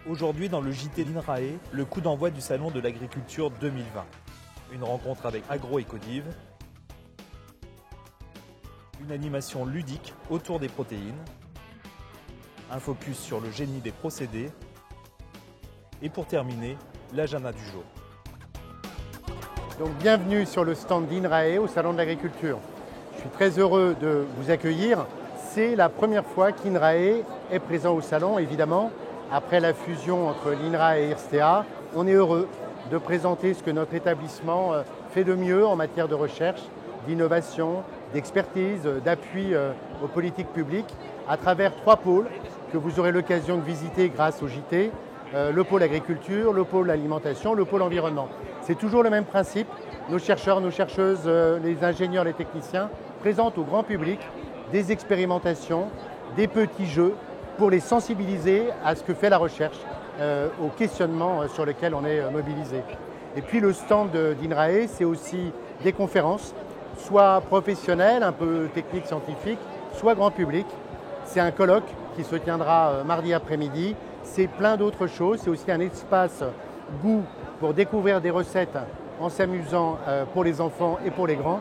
Aujourd'hui, dans le JT d'INRAE, le coup d'envoi du Salon de l'Agriculture 2020. Une rencontre avec Agroecodiv, une animation ludique autour des protéines, un focus sur le génie des procédés et pour terminer, l'agenda du jour. Donc, bienvenue sur le stand d'INRAE au Salon de l'Agriculture. Je suis très heureux de vous accueillir. C'est la première fois qu'INRAE est présent au Salon, évidemment. Après la fusion entre l'INRA et IRSTEA, on est heureux de présenter ce que notre établissement fait de mieux en matière de recherche, d'innovation, d'expertise, d'appui aux politiques publiques à travers 3 pôles que vous aurez l'occasion de visiter grâce au JT, le pôle agriculture, le pôle alimentation, le pôle environnement. C'est toujours le même principe. Nos chercheurs, nos chercheuses, les ingénieurs, les techniciens présentent au grand public des expérimentations, des petits jeux pour les sensibiliser à ce que fait la recherche, au questionnement sur lequel on est mobilisé. Et puis le stand d'INRAE, c'est aussi des conférences, soit professionnelles, un peu techniques, scientifiques, soit grand public. C'est un colloque qui se tiendra mardi après-midi. C'est plein d'autres choses. C'est aussi un espace goût pour découvrir des recettes en s'amusant pour les enfants et pour les grands.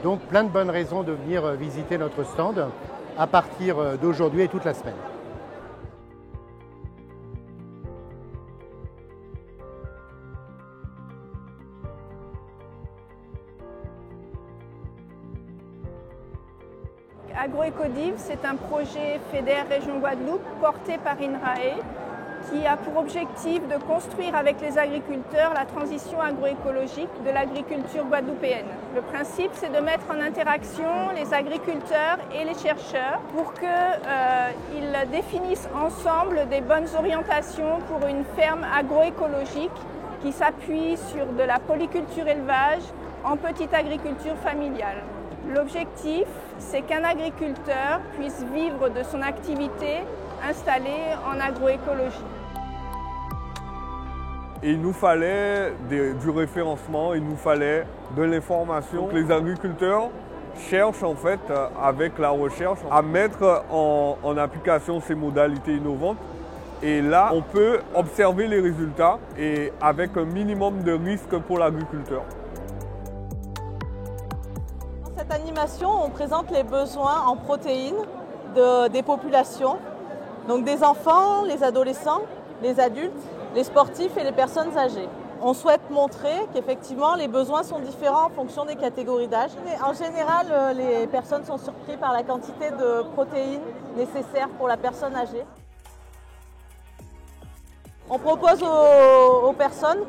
Donc plein de bonnes raisons de venir visiter notre stand à partir d'aujourd'hui et toute la semaine. Agroecodiv, c'est un projet FEDER Région Guadeloupe porté par INRAE qui a pour objectif de construire avec les agriculteurs la transition agroécologique de l'agriculture guadeloupéenne. Le principe, c'est de mettre en interaction les agriculteurs et les chercheurs pour qu'ils définissent ensemble des bonnes orientations pour une ferme agroécologique qui s'appuie sur de la polyculture élevage en petite agriculture familiale. L'objectif, c'est qu'un agriculteur puisse vivre de son activité installée en agroécologie. Et il nous fallait du référencement, il nous fallait de l'information. Les agriculteurs cherchent en fait, avec la recherche, à mettre en application ces modalités innovantes. Et là, on peut observer les résultats et avec un minimum de risque pour l'agriculteur. Dans cette animation, on présente les besoins en protéines des populations, donc des enfants, les adolescents, les adultes, les sportifs et les personnes âgées. On souhaite montrer qu'effectivement les besoins sont différents en fonction des catégories d'âge. En général, les personnes sont surprises par la quantité de protéines nécessaires pour la personne âgée. On propose aux personnes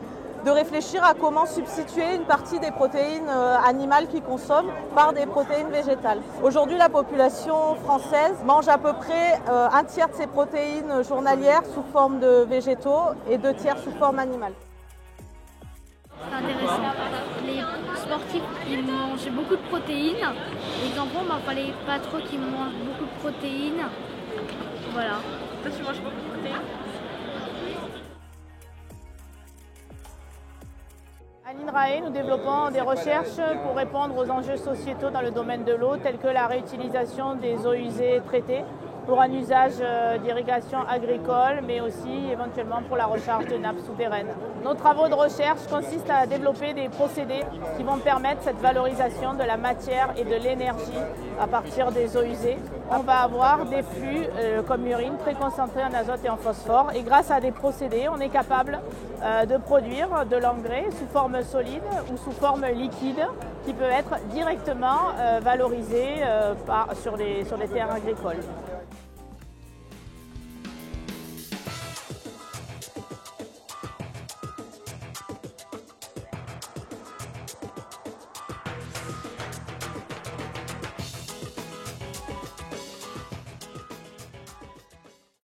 de réfléchir à comment substituer une partie des protéines animales qu'ils consomment par des protéines végétales. Aujourd'hui, la population française mange à peu près un tiers de ses protéines journalières sous forme de végétaux et 2 tiers sous forme animale. C'est intéressant. Les sportifs, ils mangent beaucoup de protéines. Les enfants, il ne fallait pas trop qu'ils mangent beaucoup de protéines. Voilà. Toi, tu manges beaucoup de protéines ? À l'INRAE, nous développons des recherches pour répondre aux enjeux sociétaux dans le domaine de l'eau, tels que la réutilisation des eaux usées traitées pour un usage d'irrigation agricole, mais aussi éventuellement pour la recharge de nappes souterraines. Nos travaux de recherche consistent à développer des procédés qui vont permettre cette valorisation de la matière et de l'énergie à partir des eaux usées. On va avoir des flux comme l'urine très concentrés en azote et en phosphore, et grâce à des procédés, on est capable de produire de l'engrais sous forme solide ou sous forme liquide qui peut être directement valorisé sur les terres agricoles.